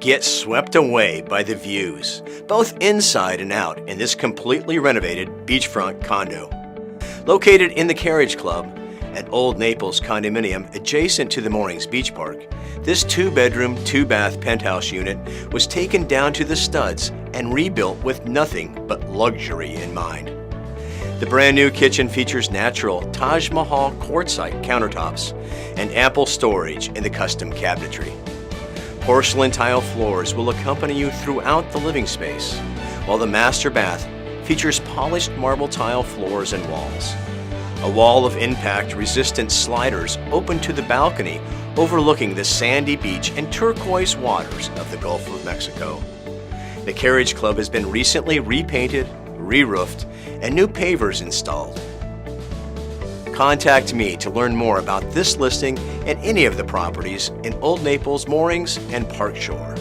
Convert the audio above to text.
Get swept away by the views, both inside and out, in this completely renovated beachfront condo. Located in the Carriage Club at Olde Naples Condominium adjacent to the Moorings Beach Park, this 2-bedroom, 2-bath penthouse unit was taken down to the studs and rebuilt with nothing but luxury in mind. The brand new kitchen features natural Taj Mahal quartzite countertops and ample storage in the custom cabinetry. Porcelain tile floors will accompany you throughout the living space, while the master bath features polished marble tile floors and walls. A wall of impact-resistant sliders open to the balcony overlooking the sandy beach and turquoise waters of the Gulf of Mexico. The Carriage Club has been recently repainted, re-roofed, and new pavers installed. Contact me to learn more about this listing and any of the properties in Olde Naples, Moorings, and Park Shore.